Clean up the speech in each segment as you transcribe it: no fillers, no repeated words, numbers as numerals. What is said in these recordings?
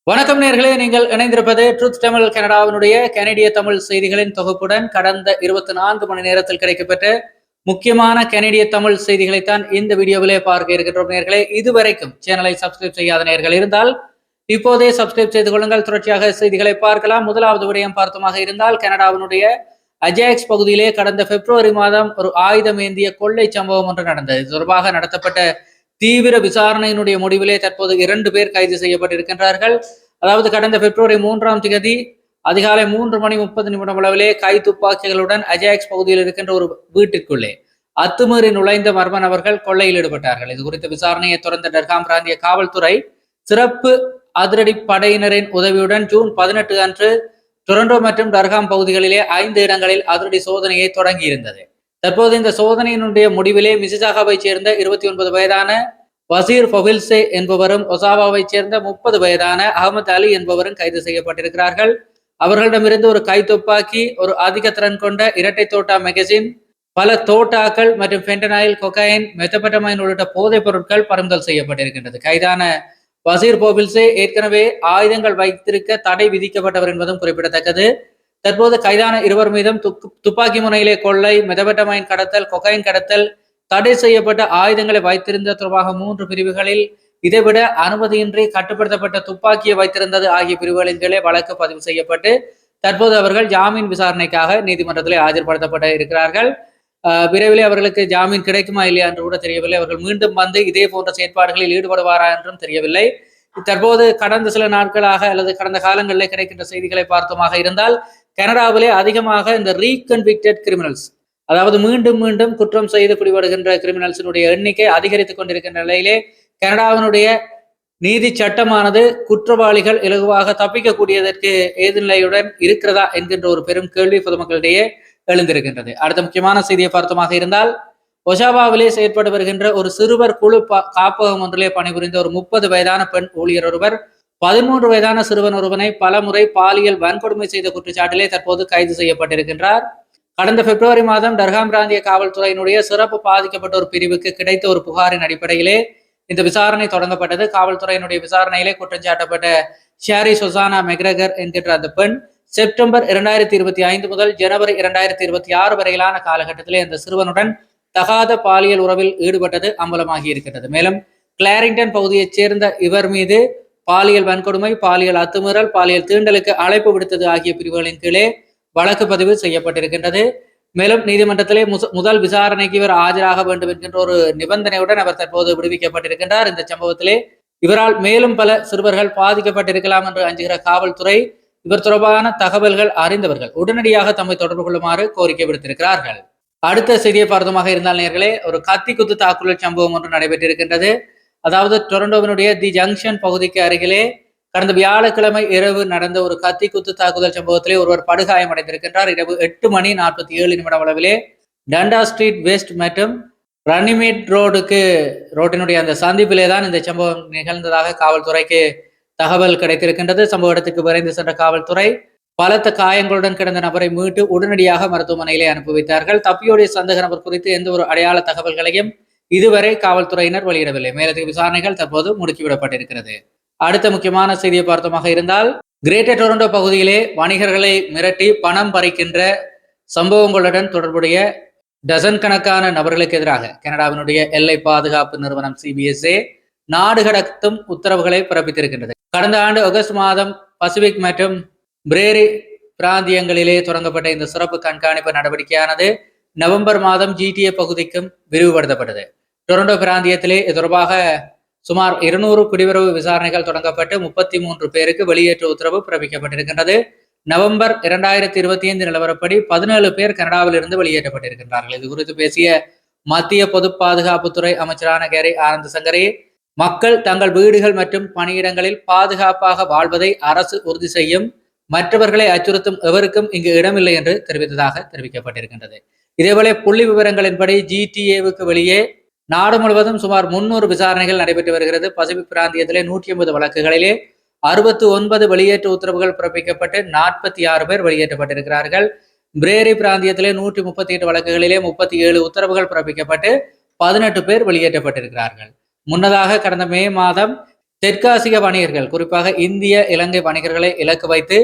வணக்கம் நேர்களே, நீங்கள் இணைந்திருப்பது ட்ரூத் தமிழ் கனடாவினுடைய கனடிய தமிழ் செய்திகளின் தொகுப்புடன் கடந்த 24 மணி நேரத்தில் கிடைக்கப்பெற்ற முக்கியமான கனடிய தமிழ் செய்திகளைத்தான் இந்த வீடியோவிலே பார்க்க இருக்கின்றோம். நேர்களே, இதுவரைக்கும் சேனலை சப்ஸ்கிரைப் செய்யாத நேர்கள் இருந்தால் இப்போதே சப்ஸ்கிரைப் செய்து கொள்ளுங்கள். தொடர்ச்சியாக செய்திகளை பார்க்கலாம். முதலாவது விடயம் பார்த்தமாக இருந்தால், கனடாவினுடைய அஜாக்ஸ் பகுதியிலே கடந்த பிப்ரவரி மாதம் ஒரு ஆயுதம் ஏந்திய கொள்ளை சம்பவம் ஒன்று நடந்தது. இது தொடர்பாக நடத்தப்பட்ட தீவிர விசாரணையினுடைய முடிவிலே தற்போது 2 பேர் கைது செய்யப்பட்டிருக்கின்றார்கள். அதாவது கடந்த பிப்ரவரி 3ஆம் தேதி அதிகாலை 3:30 அளவிலே கை துப்பாக்கிகளுடன் அஜாக்ஸ் பகுதியில் இருக்கின்ற ஒரு வீட்டிற்குள்ளே அத்துமீறி நுழைந்த மர்ம நபர்கள் கொள்ளையில் ஈடுபட்டார்கள். இது குறித்த விசாரணையை தொடர்ந்த டர்ஹாம் பிராந்திய காவல்துறை சிறப்பு அதிரடி படையினரின் உதவியுடன் ஜூன் 18 அன்று டொரண்டோ மற்றும் டர்ஹாம் பகுதிகளிலே 5 இடங்களில் அதிரடி சோதனையை தொடங்கியிருந்தது. தற்போது இந்த சோதனையினுடைய முடிவிலே மிசிசாகாவை சேர்ந்த 29 வயதான வசீர் ஃபொபில்சே என்பவரும் ஒசாவாவை சேர்ந்த 30 வயதான அகமது அலி என்பவரும் கைது செய்யப்பட்டிருக்கிறார்கள். அவர்களிடமிருந்து ஒரு கை துப்பாக்கி, ஒரு அதிக திறன் கொண்ட இரட்டை தோட்டா மெகசின், பல தோட்டாக்கள் மற்றும் ஃபென்டனைல், கொகைன், மெத்தபெட்டமைன் உள்ளிட்ட போதைப் பொருட்கள் பறிமுதல் செய்யப்பட்டிருக்கின்றது. கைதான வசீர் போபில்சே ஏற்கனவே ஆயுதங்கள் வைத்திருக்க தடை விதிக்கப்பட்டவர் என்பதும் குறிப்பிடத்தக்கது. தற்போது கைதான இருவர் மீதும் துப்பாக்கி முனையிலே கொள்ளை, மெதபெட்டமைன் கடத்தல், கொகைன் கடத்தல், தடை செய்யப்பட்ட ஆயுதங்களை வைத்திருந்த தொடர்பாக 3 பிரிவுகளில், இதைவிட அனுமதியின்றி கட்டுப்படுத்தப்பட்ட துப்பாக்கியை வைத்திருந்தது ஆகிய பிரிவுகளின் கீழே வழக்கு பதிவு செய்யப்பட்டு தற்போது அவர்கள் ஜாமீன் விசாரணைக்காக நீதிமன்றத்தில் ஆஜர்படுத்தப்பட இருக்கிறார்கள். விரைவிலே அவர்களுக்கு ஜாமீன் கிடைக்குமா இல்லையா என்று கூட தெரியவில்லை. அவர்கள் மீண்டும் வந்து இதே போன்ற செயற்பாடுகளில் ஈடுபடுவாரா என்றும் தெரியவில்லை. தற்போது கடந்த சில நாட்களாக அல்லது கடந்த காலங்களில் கிடைக்கின்ற செய்திகளை பார்த்தோமாக இருந்தால், கனடாவிலே அதிகமாக இந்த ரீகன்விக்டட் கிரிமினல்ஸ், அதாவது மீண்டும் மீண்டும் குற்றம் செய்து பிடிபடுகின்ற கிரிமினல்ஸினுடைய எண்ணிக்கை அதிகரித்துக் கொண்டிருக்கின்ற நிலையிலே கனடாவினுடைய நீதி சட்டமானது குற்றவாளிகள் இலகுவாக தப்பிக்கக்கூடியதற்கு ஏதுநிலையுடன் இருக்கிறதா என்கின்ற ஒரு பெரும் கேள்வி பொதுமக்களிடையே எழுந்திருக்கின்றது. அடுத்த முக்கியமான செய்தியை பார்த்தோமாக இருந்தால், ஒசாவாவிலே செயற்பட்டு வருகின்ற ஒரு சிறுவர் குழு காப்பகம் ஒன்றிலே பணிபுரிந்த ஒரு 30 வயதான பெண் ஊழியர் ஒருவர் 13 வயதான சிறுவன் ஒருவனை பலமுறை பாலியல் வன்கொடுமை செய்த குற்றச்சாட்டிலே தற்போது கைது செய்யப்பட்டிருக்கின்றார். கடந்த பிப்ரவரி மாதம் டர்ஹாம் பிராந்திய காவல்துறையினுடைய சிறப்பு பாதிக்கப்பட்ட ஒரு பிரிவுக்கு கிடைத்த ஒரு புகாரின் அடிப்படையிலே இந்த விசாரணை தொடங்கப்பட்டது. காவல்துறையினுடைய விசாரணையிலே குற்றஞ்சாட்டப்பட்ட ஷாரி சொசானா மெக்ரகர் என்கின்ற அந்த பெண் செப்டம்பர் 2025 முதல் ஜனவரி 2026 வரையிலான காலகட்டத்திலே அந்த சிறுவனுடன் தகாத பாலியல் உறவில் ஈடுபட்டது அம்பலமாகி இருக்கின்றது. மேலும் கிளாரிங்டன் பகுதியைச் சேர்ந்த இவர் மீது பாலியல் வன்கொடுமை, பாலியல் அத்துமீறல், பாலியல் தீண்டலுக்கு அழைப்பு விடுத்தது ஆகிய பிரிவுகளின் கீழே வழக்கு பதிவு செய்யப்பட்டிருக்கின்றது. மேலும் நீதிமன்றத்திலே முதல் விசாரணைக்கு இவர் ஆஜராக வேண்டும் என்கின்ற ஒரு நிபந்தனையுடன் அவர் தற்போது விடுவிக்கப்பட்டிருக்கின்றார். இந்த சம்பவத்திலே இவரால் மேலும் பல சிறுவர்கள் பாதிக்கப்பட்டிருக்கலாம் என்று அஞ்சுகிற காவல்துறை இவர் தொடர்பான தகவல்கள் அறிந்தவர்கள் உடனடியாக தம்மை தொடர்பு கொள்ளுமாறு கோரிக்கை விடுத்திருக்கிறார்கள். அடுத்த செய்தியை பார்த்தமாக இருந்தால் நேர்களே, ஒரு கத்தி குத்து தாக்குதல் சம்பவம் ஒன்று நடைபெற்றிருக்கின்றது. அதாவது டொரண்டோவினுடைய தி ஜங்ஷன் பகுதிக்கு அருகிலே கடந்த வியாழக்கிழமை இரவு நடந்த ஒரு கத்தி குத்து தாக்குதல் சம்பவத்திலே ஒருவர் படுகாயமடைந்திருக்கின்றார். இரவு 8:47 அளவிலே டண்டா ஸ்ட்ரீட் வெஸ்ட் மற்றும் ரன்னிமேட் ரோட்டினுடைய அந்த சந்திப்பிலே தான் இந்த சம்பவம் நிகழ்ந்ததாக காவல்துறைக்கு தகவல் கிடைத்திருக்கின்றது. சம்பவ இடத்துக்கு விரைந்து சென்ற காவல்துறை பலத்த காயங்களுடன் கிடந்த நபரை மீட்டு உடனடியாக மருத்துவமனையிலே அனுப்பி வைத்தார்கள். தப்பியோடைய சந்தேக நபர் குறித்து எந்த ஒரு அடையாள தகவல்களையும் இதுவரை காவல்துறையினர் வெளியிடவில்லை. மேலதிக விசாரணைகள் தற்போது முடுக்கிவிடப்பட்டிருக்கிறது. அடுத்த முக்கியமான செய்தியை பார்த்தமாக இருந்தால், கிரேட்டர் டொரண்டோ பகுதியிலே வணிகர்களை மிரட்டி பணம் பறிக்கின்ற சம்பவங்களுடன் தொடர்புடைய டசன் கணக்கான நபர்களுக்கு எதிராக கனடாவினுடைய எல்லை பாதுகாப்பு நிறுவனம் CBSA நாடு கடத்தும் உத்தரவுகளை பிறப்பித்திருக்கின்றது. கடந்த ஆண்டு ஆகஸ்ட் மாதம் பசிபிக் மற்றும் பிரேரி பிராந்தியங்களிலே தொடங்கப்பட்ட இந்த சிறப்பு கண்காணிப்பு நடவடிக்கையானது நவம்பர் மாதம் GTA பகுதிக்கும் விரிவுபடுத்தப்பட்டது. டொரண்டோ பிராந்தியத்திலே தொடர்பாக சுமார் 200 குடிவரவு விசாரணைகள் தொடங்கப்பட்டு 33 பேருக்கு வெளியேற்ற உத்தரவு பிறப்பிக்கப்பட்டிருக்கின்றது. நவம்பர் 2025 நிலவரப்படி 17 பேர் கனடாவில் இருந்து வெளியேற்றப்பட்டிருக்கின்றார்கள். இது குறித்து பேசிய மத்திய பொது பாதுகாப்புத்துறை அமைச்சரான கேரி ஆனந்த் சங்கரி, மக்கள் தங்கள் வீடுகள் மற்றும் பணியிடங்களில் பாதுகாப்பாக வாழ்வதை அரசு உறுதி செய்யும், மற்றவர்களை அச்சுறுத்தும் எவருக்கும் இங்கு இடமில்லை என்று தெரிவித்ததாக தெரிவிக்கப்பட்டிருக்கின்றது. இதேபோல புள்ளி விவரங்களின்படி GTAவுக்கு வெளியே நாடு முழுவதும் சுமார் 300 விசாரணைகள் நடைபெற்று வருகிறது. பசிபிக் பிராந்தியத்திலே 180 வழக்குகளிலே 69 வெளியேற்ற உத்தரவுகள் பிறப்பிக்கப்பட்டு 46 பேர் வெளியேற்றப்பட்டிருக்கிறார்கள். பிரேரி பிராந்தியத்திலே 138 வழக்குகளிலே 37 உத்தரவுகள் பிறப்பிக்கப்பட்டு 18 பேர் வெளியேற்றப்பட்டிருக்கிறார்கள். முன்னதாக கடந்த மே மாதம் தெற்காசிய வணிகர்கள், குறிப்பாக இந்திய இலங்கை வணிகர்களை இலக்கு வைத்து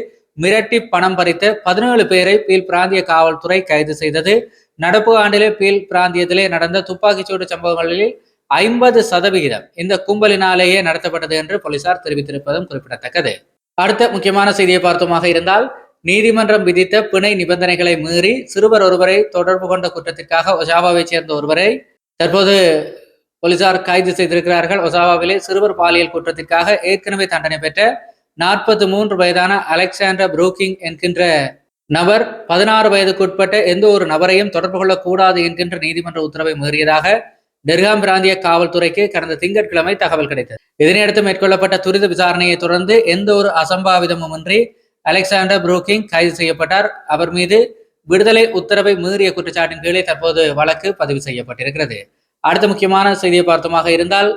மிரட்டி பணம் பறித்த 17 பேரை பீல் பிராந்திய காவல்துறை கைது செய்தது. நடப்பு ஆண்டிலே பீல் பிராந்தியத்திலே நடந்த துப்பாக்கிச்சூடு சம்பவங்களில் 50% இந்த கும்பலினாலேயே நடத்தப்பட்டது என்று போலீசார் தெரிவித்திருப்பதும் குறிப்பிடத்தக்கது. அடுத்த முக்கியமான செய்தியை பார்த்தோமாக இருந்தால், நீதிமன்றம் விதித்த பிணை நிபந்தனைகளை மீறி சிறுவர் ஒருவரை தொடர்பு கொண்ட குற்றத்திற்காக ஒசாவாவை சேர்ந்த ஒருவரை தற்போது போலீசார் கைது செய்திருக்கிறார்கள். ஒசாவாவிலே சிறுவர் பாலியல் குற்றத்திற்காக ஏற்கனவே தண்டனை பெற்ற 43 வயதான அலெக்சாண்டர் புரூக்கிங் என்கின்ற நபர் 16 வயதுக்குட்பட்ட எந்த ஒரு நபரையும் தொடர்பு கொள்ளக்கூடாது என்கின்ற நீதிமன்ற உத்தரவை மீறியதாக டெர்ஹாம் பிராந்திய காவல்துறைக்கு கடந்த திங்கட்கிழமை தகவல் கிடைத்தது. இதனையடுத்து மேற்கொள்ளப்பட்ட துரித விசாரணையை தொடர்ந்து எந்த ஒரு அசம்பாவிதமுமின்றி அலெக்சாண்டர் புரூக்கிங் கைது செய்யப்பட்டார். அவர் மீது விடுதலை உத்தரவை மீறிய குற்றச்சாட்டின் கீழே தற்போது வழக்கு பதிவு செய்யப்பட்டிருக்கிறது. அடுத்த முக்கியமான செய்தியை பார்த்தோமாக இருந்தால்,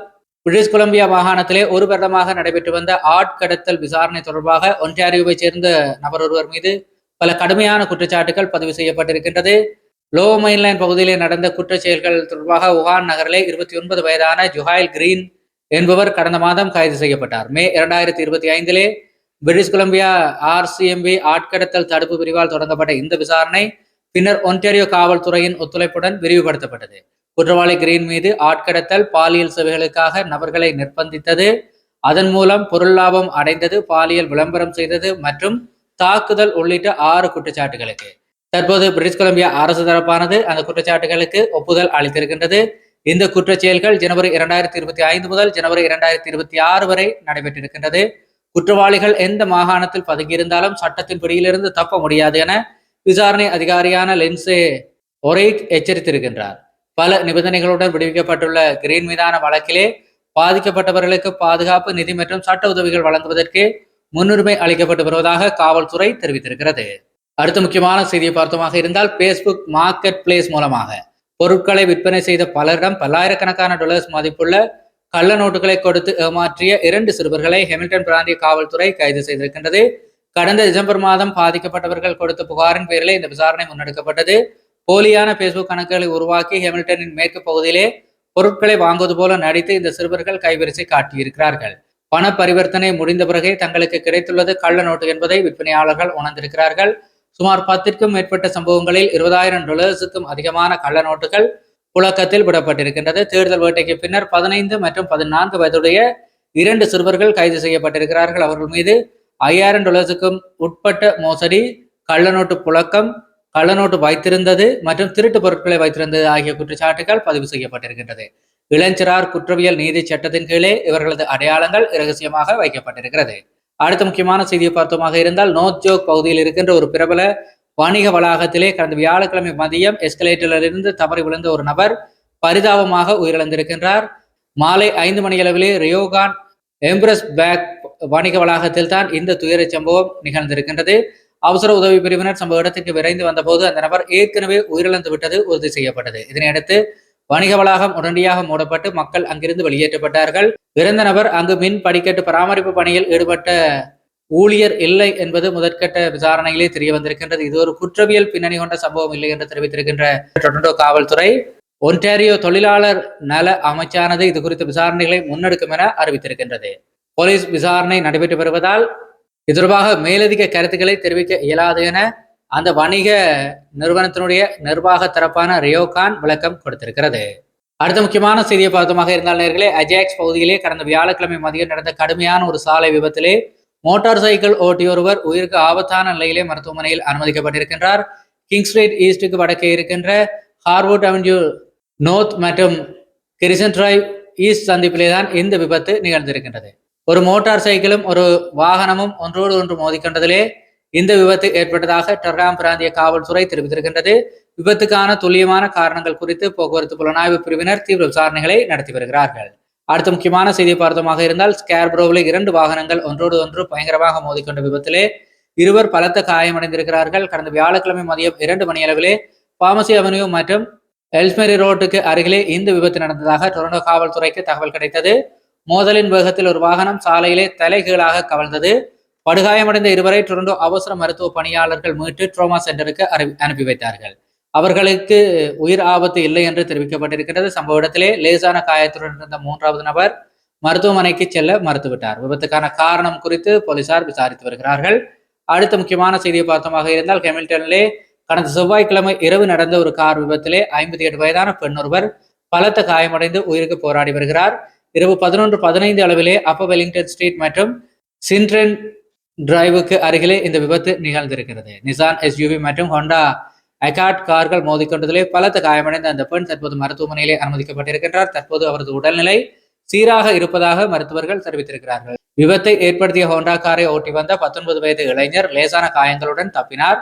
பிரிட்டிஷ் கொலம்பியா மாகாணத்திலே ஒரு வருடமாக நடைபெற்று வந்த ஆட்கடத்தல் விசாரணை தொடர்பாக ஒன்டாரியோவை சேர்ந்த நபர் ஒருவர் மீது பல கடுமையான குற்றச்சாட்டுகள் பதிவு செய்யப்பட்டிருக்கின்றது. லோ மைன்லைன் பகுதியிலே நடந்த குற்றச் செயல்கள் தொடர்பாக உஹான் நகரிலே 29 வயதான ஜொஹாயில் கிரீன் என்பவர் கடந்த மாதம் கைது செய்யப்பட்டார். மே 2025 பிரிட்டிஷ் கொலம்பியா RCMP ஆட்கடத்தல் தடுப்பு பிரிவால் தொடங்கப்பட்ட இந்த விசாரணை பின்னர் ஒன்டாரியோ காவல்துறையின் ஒத்துழைப்புடன் விரிவுபடுத்தப்பட்டது. குற்றவாளி கிரீன் மீது ஆட்கடத்தல், பாலியல் சேவைகளுக்காக நபர்களை நிர்பந்தித்தது, அதன் மூலம் பொருள் லாபம் அடைந்தது, பாலியல் விளம்பரம் செய்தது மற்றும் தாக்குதல் உள்ளிட்ட 6 குற்றச்சாட்டுகளுக்கு தற்போது பிரிட்டிஷ் கொலம்பியா அரசு தரப்பானது அந்த குற்றச்சாட்டுகளுக்கு ஒப்புதல் அளித்திருக்கின்றது. இந்த குற்றச் செயல்கள் ஜனவரி 2025 முதல் ஜனவரி 2026 வரை நடைபெற்றிருக்கின்றது. குற்றவாளிகள் எந்த மாகாணத்தில் பதுங்கியிருந்தாலும் சட்டத்தின் பிடியிலிருந்து தப்ப முடியாது என விசாரணை அதிகாரியான லின்சே ஒரேக் எச்சரித்திருக்கின்றார். பல நிபந்தனைகளுடன் விடுவிக்கப்பட்டுள்ள கிரீன் மீதான வழக்கிலே பாதிக்கப்பட்டவர்களுக்கு பாதுகாப்பு, நிதி மற்றும் சட்ட உதவிகள் வழங்குவதற்கு முன்னுரிமை அளிக்கப்பட்டு வருவதாக காவல்துறை தெரிவித்திருக்கிறது. அடுத்த முக்கியமான செய்தியை பார்த்தோமாக இருந்தால், பேஸ்புக் மார்க்கெட் பிளேஸ் மூலமாக பொருட்களை விற்பனை செய்த பலரிடம் பல்லாயிரக்கணக்கான டாலர்ஸ் மதிப்புள்ள கள்ள நோட்டுகளை கொடுத்து ஏமாற்றிய 2 சிறுவர்களை ஹெமில்டன் பிராந்திய காவல்துறை கைது செய்திருக்கின்றது. கடந்த டிசம்பர் மாதம் பாதிக்கப்பட்டவர்கள் கொடுத்த புகாரின் பேரில் இந்த விசாரணை முன்னெடுக்கப்பட்டது. போலியான பேஸ்புக் கணக்குகளை உருவாக்கி ஹெமில்டனின் மேற்கு பகுதியிலே பொருட்களை வாங்குவது போல நடித்து இந்த சிறுவர்கள் கைவரிசை காட்டியிருக்கிறார்கள். பண பரிவர்த்தனை முடிந்த பிறகே தங்களுக்கு கிடைத்துள்ளது கள்ள நோட்டு என்பதை விற்பனையாளர்கள் உணர்ந்திருக்கிறார்கள். சுமார் 10க்கும் மேற்பட்ட சம்பவங்களில் $20,000 அதிகமான கள்ள நோட்டுகள் புழக்கத்தில் விடப்பட்டிருக்கின்றது. தேடுதல் வேட்டைக்கு பின்னர் 15 மற்றும் 14 வயதுடைய 2 சிறுவர்கள் கைது செய்யப்பட்டிருக்கிறார்கள். அவர்கள் மீது $5,000 உட்பட்ட மோசடி, கள்ளநோட்டு புழக்கம், கள்ளநோட்டு வைத்திருந்தது மற்றும் திருட்டு பொருட்களை வைத்திருந்தது ஆகிய குற்றச்சாட்டுகள் பதிவு செய்யப்பட்டிருக்கின்றது. இளஞ்சிறார் குற்றவியல் நீதி சட்டத்தின் கீழே இவர்களது அடையாளங்கள் இரகசியமாக வைக்கப்பட்டிருக்கிறது. அடுத்த முக்கியமான செய்தியை பார்த்தோமாக இருந்தால், நோர்த் ஜோக் பகுதியில் இருக்கின்ற ஒரு பிரபல வணிக வளாகத்திலே கடந்த வியாழக்கிழமை மதியம் எஸ்கலேட்டரிலிருந்து தவறி விழுந்த ஒரு நபர் பரிதாபமாக உயிரிழந்திருக்கின்றார். மாலை 5 மணியளவிலே ரியோகான் எம்ப்ரஸ் பேக் வணிக வளாகத்தில் தான் இந்த துயர சம்பவம் நிகழ்ந்திருக்கின்றது. அவசர உதவி பிரிவினர் சம்பவ இடத்திற்கு விரைந்து வந்தபோது அந்த நபர் ஏற்கனவே உயிரிழந்து விட்டது உறுதி செய்யப்பட்டது. இதனையடுத்து வணிக வளாகம் உடனடியாக மூடப்பட்டு மக்கள் அங்கிருந்து வெளியேற்றப்பட்டார்கள். இறந்த நபர் அங்கு மின் படிக்கட்டு பராமரிப்பு பணியில் ஈடுபட்ட ஊழியர் இல்லை என்பது முதற்கட்ட விசாரணையிலே தெரிய வந்திருக்கின்றது. இது ஒரு குற்றவியல் பின்னணி கொண்ட சம்பவம் இல்லை என்று தெரிவித்திருக்கின்ற டொரண்டோ காவல்துறை, ஒன்டாரியோ தொழிலாளர் நல அமைச்சானது இது குறித்த விசாரணைகளை முன்னெடுக்கும் என அறிவித்திருக்கின்றது. போலீஸ் விசாரணை நடைபெற்று வருவதால் இது தொடர்பாக மேலதிக கருத்துக்களை தெரிவிக்க இயலாது என அந்த வணிக நிறுவனத்தினுடைய நிர்வாக தரப்பான ரியோகான் விளக்கம் கொடுத்திருக்கிறது. அடுத்த முக்கியமான செய்தியை பார்த்தமாக இருந்தால் நேர்களே, அஜாக்ஸ் பகுதியிலே கடந்த வியாழக்கிழமை மதியம் நடந்த கடுமையான ஒரு சாலை விபத்திலே மோட்டார் சைக்கிள் ஓட்டியொருவர் உயிருக்கு ஆபத்தான நிலையிலே மருத்துவமனையில் அனுமதிக்கப்பட்டிருக்கின்றார். கிங் ஸ்ட்ரீட் ஈஸ்டுக்கு வடக்கே இருக்கின்ற ஹார்வுட் அவென்யூ நோர்த் மற்றும் கிரிசன் டிரைவ் ஈஸ்ட் சந்திப்பிலே தான் இந்த விபத்து நிகழ்ந்திருக்கின்றது. ஒரு மோட்டார் சைக்கிளும் ஒரு வாகனமும் ஒன்றோடு ஒன்று மோதிக்கொண்டதிலே இந்த விபத்து ஏற்பட்டதாக டெர்ஹாம் பிராந்திய காவல்துறை தெரிவித்திருக்கின்றது. விபத்துக்கான துல்லியமான காரணங்கள் குறித்து போக்குவரத்து புலனாய்வு பிரிவினர் தீவிர விசாரணைகளை நடத்தி வருகிறார்கள். அடுத்த முக்கியமான செய்தியை பார்த்தமாக இருந்தால், ஸ்கேர்பரோவில் 2 வாகனங்கள் ஒன்றோடு ஒன்று பயங்கரமாக மோதிக்கொண்ட விபத்திலே 2 பலத்த காயமடைந்திருக்கிறார்கள். கடந்த வியாழக்கிழமை மதியம் 2 மணியளவிலே பார்மசி அவென்யூ மற்றும் எல்ஸ்மெரி ரோட்டுக்கு அருகிலே இந்த விபத்து நடந்ததாக டொரண்டோ காவல்துறைக்கு தகவல் கிடைத்தது. மோதலின் வேகத்தில் ஒரு வாகனம் சாலையிலே தலைகீழாக கவிழ்ந்தது. படுகாயமடைந்த 2 டொரண்டோ அவசர மருத்துவ பணியாளர்கள் மீட்டு ட்ரோமா சென்டருக்கு அனுப்பி வைத்தார்கள். அவர்களுக்கு உயிர் ஆபத்து இல்லை என்று தெரிவிக்கப்பட்டிருக்கிறது. சம்பவ இடத்திலே லேசான காயத்துடன் இருந்த 3வது நபர் மருத்துவமனைக்கு செல்ல மறுத்துவிட்டார். விபத்துக்கான காரணம் குறித்து போலீசார் விசாரித்து வருகிறார்கள். அடுத்த முக்கியமான செய்தியை பார்த்தமாக இருந்தால், ஹாமில்டனிலே கடந்த செவ்வாய்க்கிழமை இரவு நடந்த ஒரு கார் விபத்திலே 58 வயதான பெண் ஒருவர் பலத்த காயமடைந்து உயிருக்கு போராடி வருகிறார். இரவு 11:15 அளவிலே அப்பர் வெலிங்டன் ஸ்ட்ரீட் மற்றும் சின்ட்ரன் டிரைவுக்கு அருகிலே இந்த விபத்து நிகழ்ந்திருக்கிறது. நிசான் எஸ்யூவி மற்றும் ஹோண்டா அகார்ட் கார்கள் மோதிக்கொண்டதிலே பலத்த காயமடைந்த அந்த பெண் தற்போது மருத்துவமனையிலே அனுமதிக்கப்பட்டிருக்கின்றார். தற்போது அவரது உடல்நிலை சீராக இருப்பதாக மருத்துவர்கள் தெரிவித்திருக்கிறார்கள். விபத்தை ஏற்படுத்திய ஹோண்டா காரை ஓட்டி வந்த 19 வயது இளைஞர் லேசான காயங்களுடன் தப்பினார்.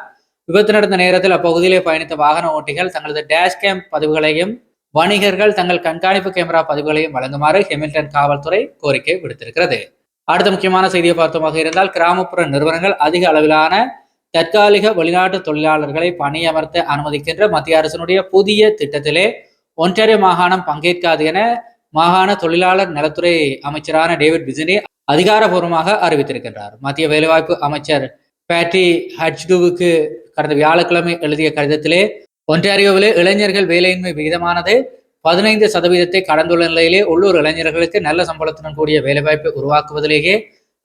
விபத்து நடந்த நேரத்தில் அப்பகுதியிலே பயணித்த வாகன ஓட்டிகள் தங்களது டேஷ் கேம் பதிவுகளையும் வணிகர்கள் தங்கள் கண்காணிப்பு கேமரா பதிவுகளையும் வழங்குமாறு ஹாமில்டன் காவல்துறை கோரிக்கை விடுத்திருக்கிறது. அடுத்த முக்கியமான செய்தியை பார்த்தமாக இருந்தால், கிராமப்புற நிறுவனங்கள் அதிக அளவிலான தற்காலிக வெளிநாட்டு தொழிலாளர்களை பணியமர்த்த அனுமதிக்கின்ற மத்திய அரசினுடைய புதிய திட்டத்திலே ஒன்டாரியோ மாகாணம் பங்கேற்காது என மாகாண தொழிலாளர் நலத்துறை அமைச்சரான டேவிட் விஜினி அதிகாரப்பூர்வமாக அறிவித்திருக்கின்றார். மத்திய வேலைவாய்ப்பு அமைச்சர் பேட்டி ஹட்ஜ்டுவுக்கு கடந்த வியாழக்கிழமை எழுதிய கடிதத்திலே ஒன்டாரியோவிலே இளைஞர்கள் வேலையின்மை விகிதமானது 15% கடந்துள்ள நிலையிலே உள்ளூர் இளைஞர்களுக்கு நல்ல சம்பளத்துடன் கூடிய வேலைவாய்ப்பை உருவாக்குவதிலேயே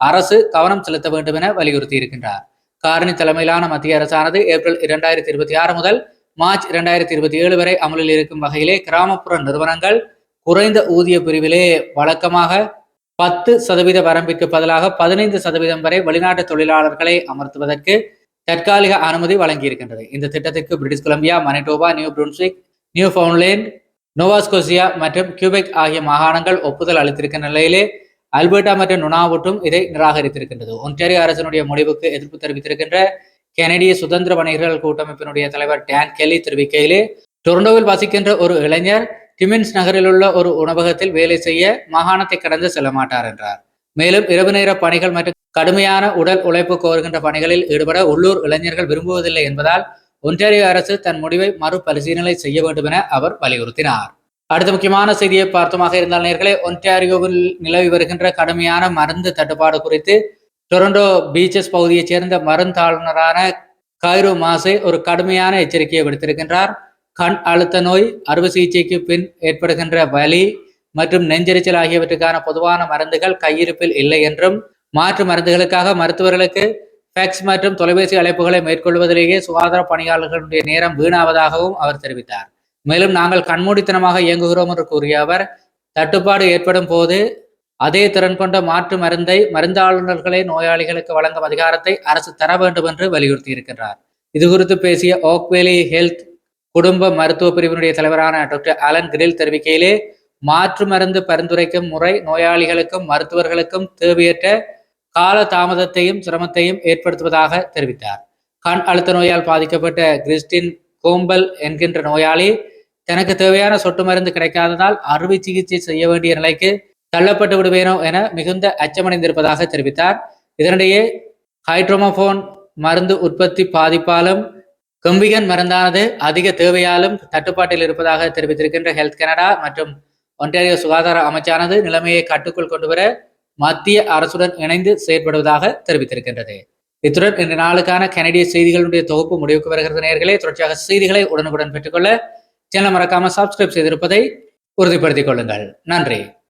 அரசு கவனம் செலுத்த வேண்டும் என வலியுறுத்தி இருக்கின்றார். காரணி தலைமையிலான மத்திய அரசானது ஏப்ரல் 2026 முதல் மார்ச் 2027 வரை அமலில் இருக்கும் வகையிலே கிராமப்புற நிறுவனங்கள் குறைந்த ஊதிய பிரிவிலே வழக்கமாக 10% வரம்பிற்கு பதிலாக 15% வரை வெளிநாட்டு தொழிலாளர்களை அமர்த்துவதற்கு தற்காலிக அனுமதி வழங்கியிருக்கின்றது. இந்த திட்டத்திற்கு British Columbia, Manitoba, New Brunswick, Newfoundland, Nova Scotia மற்றும் கியூபெக் ஆகிய மாகாணங்கள் ஒப்புதல் அளித்திருக்கின்ற நிலையிலே அல்பர்டா மற்றும் நுனாவுட்டும் இதை நிராகரித்திருக்கின்றது. ஒன்டாரியோ அரசினுடைய முடிவுக்கு எதிர்ப்பு தெரிவித்திருக்கின்ற கனடிய சுதந்திர வணிகர்கள் கூட்டமைப்பினுடைய தலைவர் டான் கெல்லி தெரிவிக்கையிலே, டொரண்டோவில் வசிக்கின்ற ஒரு இளைஞர் டிமின்ஸ் நகரில் உள்ள ஒரு உணவகத்தில் வேலை செய்ய மாகாணத்தை கடந்து செல்ல மாட்டார் என்றார். மேலும் இரவு நேர பணிகள் மற்றும் கடுமையான உடல் உழைப்பு கோருகின்ற பணிகளில் ஈடுபட உள்ளூர் இளைஞர்கள் விரும்புவதில்லை என்பதால் ஒன்டாரியோ அரசு தன் முடிவை மறுபரிசீலனை செய்ய வேண்டும் என அவர் வலியுறுத்தினார். அடுத்த முக்கியமான செய்தியை பார்த்தமாக இருந்தால் நேர்களே, ஒன்டாரியோவில் நிலவி வருகின்ற கடுமையான மருந்து தட்டுப்பாடு குறித்து டொரண்டோ பீச்சஸ் பகுதியைச் சேர்ந்த மருந்தாளுநரான கைரோ மாசே ஒரு கடுமையான எச்சரிக்கையை விடுத்திருக்கின்றார். கண் அழுத்த நோய், அறுவை சிகிச்சைக்கு பின் ஏற்படுகின்ற வலி மற்றும் நெஞ்செரிச்சல் ஆகியவற்றுக்கான பொதுவான மருந்துகள் கையிருப்பில் இல்லை என்றும், மாற்று மருந்துகளுக்காக மருத்துவர்களுக்கு ஃபேக்ஸ் மற்றும் தொலைபேசி அழைப்புகளை மேற்கொள்வதிலேயே சுகாதார பணியாளர்களுடைய நேரம் வீணாவதாகவும் அவர் தெரிவித்தார். மேலும் நாங்கள் கண்மூடித்தனமாக இயங்குகிறோம் என்று கூறிய அவர், தட்டுப்பாடு ஏற்படும் போது அதே திறன் கொண்ட மாற்று மருந்தை மருந்தாளுநர்களே நோயாளிகளுக்கு வழங்கும் அதிகாரத்தை அரசு தர வேண்டும் என்று வலியுறுத்தி இருக்கின்றார். இது குறித்து பேசிய ஓக்வேலி ஹெல்த் குடும்ப மருத்துவ பிரிவினுடைய தலைவரான டாக்டர் அலன் கிரில் தெரிவிக்கையிலே, மாற்று மருந்து பரிந்துரைக்கும் முறை நோயாளிகளுக்கும் மருத்துவர்களுக்கும் தேவையற்ற கால தாமதத்தையும் சிரமத்தையும் ஏற்படுத்துவதாக தெரிவித்தார். கண் அழுத்த நோயால் பாதிக்கப்பட்ட கிறிஸ்டின் கோம்பல் என்கின்ற நோயாளி தனக்கு தேவையான சொட்டு மருந்து கிடைக்காததால் அறுவை சிகிச்சை செய்ய வேண்டிய நிலைக்கு தள்ளப்பட்டு விடுவேனோ என மிகுந்த அச்சமடைந்திருப்பதாக தெரிவித்தார். இதனிடையே ஹைட்ரோமோபோன் மருந்து உற்பத்தி பாதிப்பாலும் கம்பிகன் மருந்தானது அதிக தேவையாலும் தட்டுப்பாட்டில் இருப்பதாக தெரிவித்திருக்கின்ற ஹெல்த் கனடா மற்றும் ஒன்டாரியோ சுகாதார அமைச்சானது நிலைமையை கட்டுக்குள் கொண்டுவர மத்திய அரசுடன் இணைந்து செயற்படுவதாக தெரிவித்திருக்கின்றது. இத்துடன் இன்று நாளுக்கான கனடிய செய்திகளுடைய தொகுப்பு முடிவுக்கு வருகிறது. நேயர்களே, தொடர்ச்சியாக செய்திகளை உடனுக்குடன் பெற்றுக்கொள்ள சேனலை மறக்காம சப்ஸ்கிரைப் செய்திருப்பதை உறுதிப்படுத்திக் கொள்ளுங்கள். நன்றி.